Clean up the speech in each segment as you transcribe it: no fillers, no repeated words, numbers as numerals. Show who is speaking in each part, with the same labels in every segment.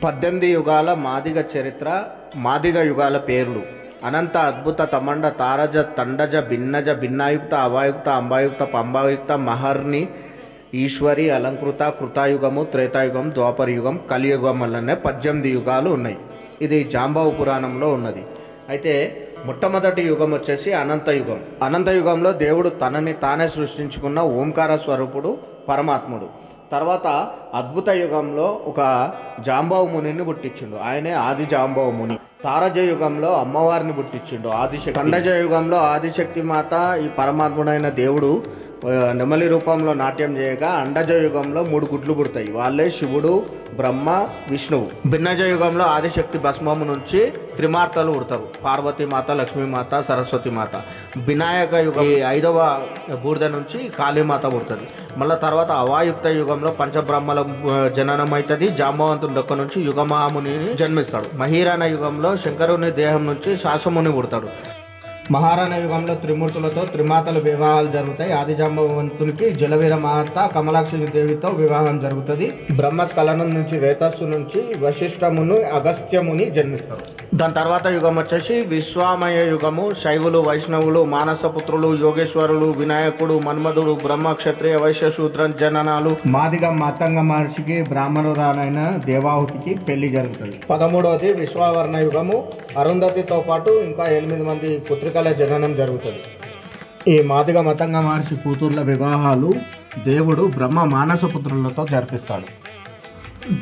Speaker 1: 18 యుగాల మాదిగ చరిత్ర, మాదిగ యుగాల పేర్లు. అనంత అద్భుత తమండ తారజ తండజ భిన్నజ భిన్నాయుక్త అవాయుక్త అంబాయుక్త పంబాయుక్త మహర్ని ఈశ్వరి అలంకృత కృతాయుగము త్రేతాయుగం ద్వాపరయుగం కలియుగం వల్లనే 18 యుగాలు ఉన్నాయి. ఇది జాంబవ పురాణంలో ఉన్నది. అయితే మొట్టమొదటి యుగం వచ్చేసి అనంతయుగం. అనంతయుగంలో దేవుడు తనని తానే సృష్టించుకున్న ఓంకార స్వరూపుడు పరమాత్ముడు. తర్వాత అద్భుత యుగంలో ఒక జాంబవ మునిని పుట్టించిండు, ఆయనే ఆది జాంబవ ముని. తారజ యుగంలో అమ్మవారిని పుట్టించిండు ఆదిశక్తి. ఖండజ యుగంలో ఆదిశక్తి మాత ఈ పరమాత్ముడైన దేవుడు నెమలి రూపంలో నాట్యం చేయగా అండజ యుగంలో 3 గుడ్లు పుడతాయి, వాళ్ళే శివుడు బ్రహ్మ విష్ణువు. భిన్నజ యుగంలో ఆదిశక్తి భస్మము నుంచి త్రిమార్తలు పుడతారు, పార్వతీమాత లక్ష్మీమాత సరస్వతీమాత. వినాయక యుగం 5వ బూడిద నుంచి కాళీమాత పుడుతుంది. మళ్ళీ తర్వాత అవాయుక్త యుగంలో పంచబ్రహ్మల జననం అవుతుంది, జాంబవంతుని దొక్క నుంచి యుగమహాముని జన్మిస్తాడు. మహీరాణ యుగంలో శంకరుని దేహం నుంచి శాసముని పుడతాడు. మహారాణ యుగంలో త్రిమూర్తులతో త్రిమాతల వివాహాలు జరుగుతాయి. ఆది జాంబవంతునికి జలవీర మాత కమలాక్షి దేవితో వివాహం జరుగుతుంది. బ్రహ్మస్ఖలనం నుంచి రేతస్సు నుంచి వశిష్ఠమును అగస్త్యముని జన్మిస్తారు. దాని తర్వాత యుగం వచ్చేసి విశ్వామయ యుగము. శైవులు వైష్ణవులు మానసపుత్రులు యోగేశ్వరులు వినాయకుడు మన్మధుడు బ్రహ్మ క్షత్రియ వైశ్య శూద్ర జననాలు. మాదిగ మాతంగ మహర్షికి బ్రాహ్మణురాలైన దేవాహుతికి పెళ్లి జరుగుతుంది. 13వది విశ్వావరణ యుగము. అరుంధతితో పాటు ఇంకా 8 మంది పుత్రికల జననం జరుగుతుంది. ఈ మాదిగ మతంగ మహర్షి కూతుర్ల వివాహాలు దేవుడు బ్రహ్మ మానసపుత్రులతో జరిపిస్తాడు.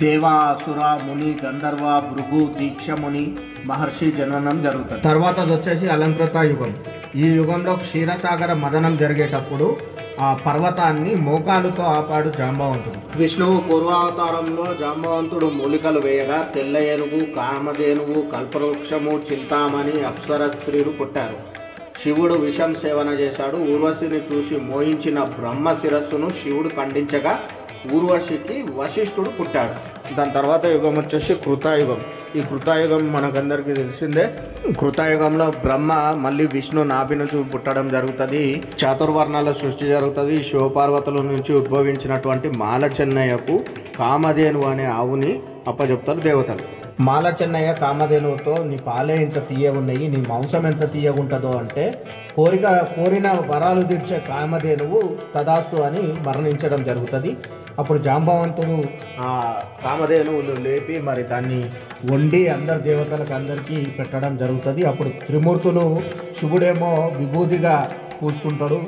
Speaker 1: దేవాసుర ముని గంధర్వ భృగు దీక్షముని మహర్షి జననం జరుగుతుంది. తర్వాత వచ్చేసి అలంకృత యుగం. ఈ యుగంలో క్షీరసాగర మదనం జరిగేటప్పుడు ఆ పర్వతాన్ని మోకాలుతో ఆపాడు జాంబవంతుడు. విష్ణువు పూర్వావతారంలో జాంబవంతుడు మూలికలు వేయగా తెల్ల ఏనుగు కామధేనువు కల్పవృక్షము చింతామణి అప్సర స్త్రీలు పుట్టారు. శివుడు విషం సేవన చేశాడు. ఊర్వశిని చూసి మోహించిన బ్రహ్మ శిరస్సును శివుడు ఖండించగా ఊర్వశికి వశిష్ఠుడు పుట్టాడు. దాని తర్వాత యుగం వచ్చేసి కృతాయుగం. ఈ కృతాయుగం మనకందరికీ తెలిసిందే. కృతాయుగంలో బ్రహ్మ మళ్ళీ విష్ణు నాభి నుంచి పుట్టడం జరుగుతుంది. చాతుర్వర్ణాల సృష్టి జరుగుతుంది. శివపార్వతుల నుంచి ఉద్భవించినటువంటి మాల చెన్నయ్యకు కామధేను అనే ఆవుని అప్పచెప్తారు దేవతలు. మాల చెన్నయ్య కామధేనువుతో నీ పాలే ఇంత తీయగున్నాయి, నీ మాంసం ఎంత తీయగుంటుందో అంటే కోరిన వరాలు తీర్చే కామధేనువు తదాస్తు అని మరణించడం జరుగుతుంది. అప్పుడు జాంబవంతుడు ఆ కామధేనువులు లేపి మరి దాన్ని వండి అందరి దేవతలకు అందరికీ పెట్టడం జరుగుతుంది. అప్పుడు త్రిమూర్తులు శివుడేమో విభూతిగా పూసుకుంటాడు,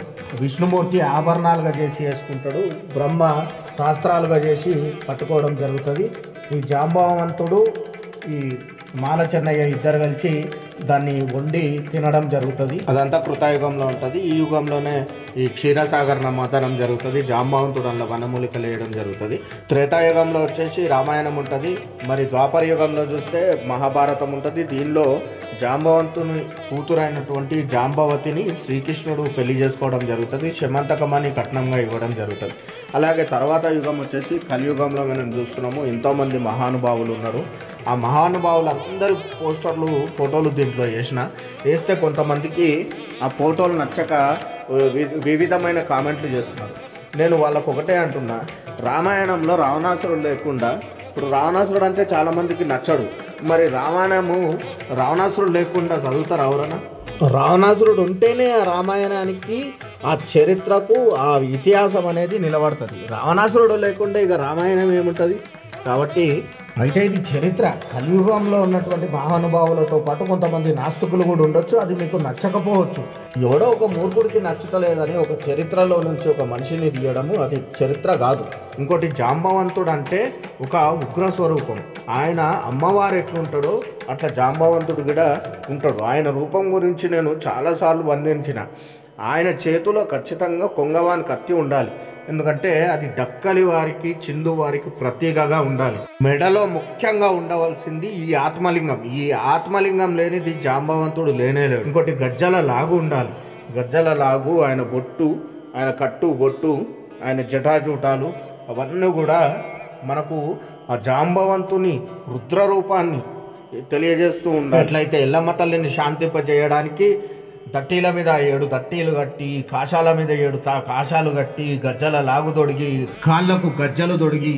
Speaker 1: విష్ణుమూర్తి ఆభరణాలుగా చేసి వేసుకుంటాడు, బ్రహ్మ శాస్త్రాలుగా చేసి పట్టుకోవడం జరుగుతుంది. ఈ జాంబవంతుడు ఈ మాల చెన్నయ్య ఇద్దరు కలిసి దాన్ని వండి తినడం జరుగుతుంది. అదంతా కృతాయుగంలో ఉంటుంది. ఈ యుగంలోనే ఈ క్షీరసాగర మదనం జరుగుతుంది. జాంబవంతుడు అందులో వనమూలికలు వేయడం జరుగుతుంది. త్రేతాయుగంలో వచ్చేసి రామాయణం ఉంటుంది. మరి ద్వాపర యుగంలో చూస్తే మహాభారతం ఉంటుంది. దీనిలో జాంబవంతుని కూతురైనటువంటి జాంబవతిని శ్రీకృష్ణుడు పెళ్లి చేసుకోవడం జరుగుతుంది. శమంతకమని కట్నంగా ఇవ్వడం జరుగుతుంది. అలాగే తర్వాత యుగం వచ్చేసి కలియుగంలో మనం చూస్తున్నాము. ఎంతోమంది మహానుభావులు ఉన్నారు. ఆ మహానుభావులు అందరి పోస్టర్లు ఫోటోలు దీంట్లో వేస్తే కొంతమందికి ఆ ఫోటోలు నచ్చక వివిధమైన కామెంట్లు చేస్తున్నారు. నేను వాళ్ళకు ఒకటే అంటున్నా, రామాయణంలో రావణాసురుడు లేకుండా, ఇప్పుడు రావణాసురుడు అంటే చాలామందికి నచ్చడు. మరి రావణాసురుడు లేకుండా చదువుతారు ఎవరన్నా? రావణాసురుడు ఉంటేనే ఆ రామాయణానికి ఆ చరిత్రకు ఆ ఇతిహాసం అనేది నిలబడుతుంది. రావణాసురుడు లేకుండా ఇక రామాయణం ఏముంటుంది? కాబట్టి అయితే ఇది చరిత్ర. కలియుగంలో ఉన్నటువంటి మహానుభావులతో పాటు కొంతమంది నాస్తికులు కూడా ఉండొచ్చు. అది మీకు నచ్చకపోవచ్చు. ఎవడో ఒక మూర్ఖుడికి నచ్చుతలేదని ఒక చరిత్రలో నుంచి ఒక మనిషిని తీయడము అది చరిత్ర కాదు. ఇంకోటి జాంబవంతుడు అంటే ఒక ఉగ్ర స్వరూపం. ఆయన అమ్మవారు ఎట్లుంటాడో అట్లా జాంబవంతుడు కూడా ఉంటాడు. ఆయన రూపం గురించి నేను చాలాసార్లు వర్ణించిన. ఆయన చేతిలో ఖచ్చితంగా కొంగవాని కత్తి ఉండాలి. ఎందుకంటే అది డక్కలి వారికి చిందు వారికి ప్రత్యేకగా ఉండాలి. మెడలో ముఖ్యంగా ఉండవలసింది ఈ ఆత్మలింగం. ఈ ఆత్మలింగం లేనిది జాంబవంతుడు లేనేలేడు. ఇంకోటి గజ్జల లాగు ఉండాలి. గజ్జల లాగు, ఆయన బొట్టు, ఆయన కట్టు బొట్టు, ఆయన జటాజూటాలు అవన్నీ కూడా మనకు ఆ జాంబవంతుని రుద్ర రూపాన్ని తెలియజేస్తూ ఉండాలి. అట్లయితే ఎల్లమ్మ తల్లిని శాంతింపజేయడానికి దట్టీల మీద 7 దట్టీలు కట్టి, కాషాల మీద 7 కాషాలు కట్టి, గజ్జల లాగు తొడిగి, కాళ్ళకు గజ్జలు తొడిగి,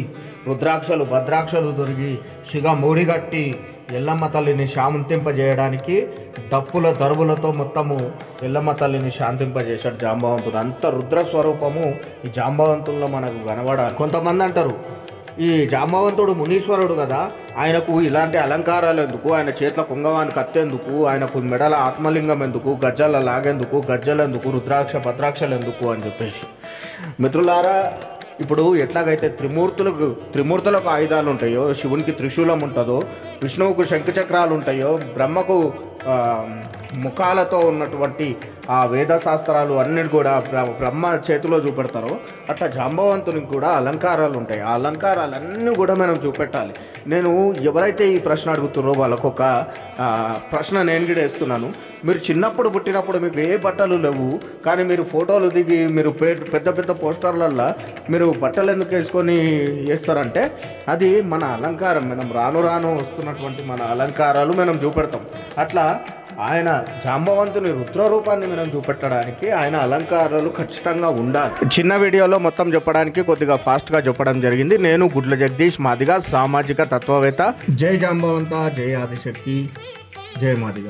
Speaker 1: రుద్రాక్షలు భద్రాక్షలు తొడిగి, శిగ మూడి కట్టి ఎల్లమ్మ తల్లిని శాంతింపజేయడానికి డప్పుల దరువులతో మొత్తము ఎల్లమ్మ తల్లిని శాంతింపజేశాడు జాంబవంతుడు. అంత రుద్ర స్వరూపము ఈ జాంబవంతుల్లో మనకు కనబడాలి. కొంతమంది అంటారు ఈ జాంబవంతుడు మునీశ్వరుడు కదా, ఆయనకు ఇలాంటి అలంకారాలు ఎందుకు, ఆయన చేతుల కుంగవాని కత్తెందుకు, ఆయనకు మెడల ఆత్మలింగం ఎందుకు, గజ్జల లాగెందుకు, గజ్జలు ఎందుకు, రుద్రాక్ష భద్రాక్షలు ఎందుకు అని చెప్పేసి. మిత్రులారా, ఇప్పుడు ఎట్లాగైతే త్రిమూర్తులకు ఆయుధాలు ఉంటాయో, శివునికి త్రిశూలం ఉంటుందో, విష్ణువుకు శంఖచక్రాలు ఉంటాయో, బ్రహ్మకు ముఖాలతో ఉన్నటువంటి ఆ వేద శాస్త్రాలు అన్నిటి కూడా బ్రహ్మ చేతిలో చూపెడతారో, అట్లా జాంబవంతునికి కూడా అలంకారాలు ఉంటాయి. ఆ అలంకారాలన్నీ కూడా మనం చూపెట్టాలి. నేను ఎవరైతే ఈ ప్రశ్న అడుగుతున్నారో వాళ్ళకు ఒక ప్రశ్న నేను కూడా వేస్తున్నాను. మీరు చిన్నప్పుడు పుట్టినప్పుడు మీకు ఏ బట్టలు లేవు, కానీ మీరు ఫోటోలు దిగి మీరు పెద్ద పెద్ద పోస్టర్లల్లో మీరు బట్టలు ఎందుకు వేసుకొని వేస్తారంటే అది మన అలంకారం. మనం రాను రాను వస్తున్నటువంటి మన అలంకారాలు మనం చూపెడతాం. అట్లా ఆయన జాంబవంతుని రుద్ర రూపాన్ని మనం చూపెట్టడానికి ఆయన అలంకారాలు ఖచ్చితంగా ఉండాలి. చిన్న వీడియోలో మొత్తం చెప్పడానికి కొద్దిగా ఫాస్ట్గా చెప్పడం జరిగింది. నేను గుడ్ల జగదీష్ మాదిగ, సామాజిక తత్వవేత్త. జై జాంబవంత, జై ఆదిశక్తి, జై మాదిగ.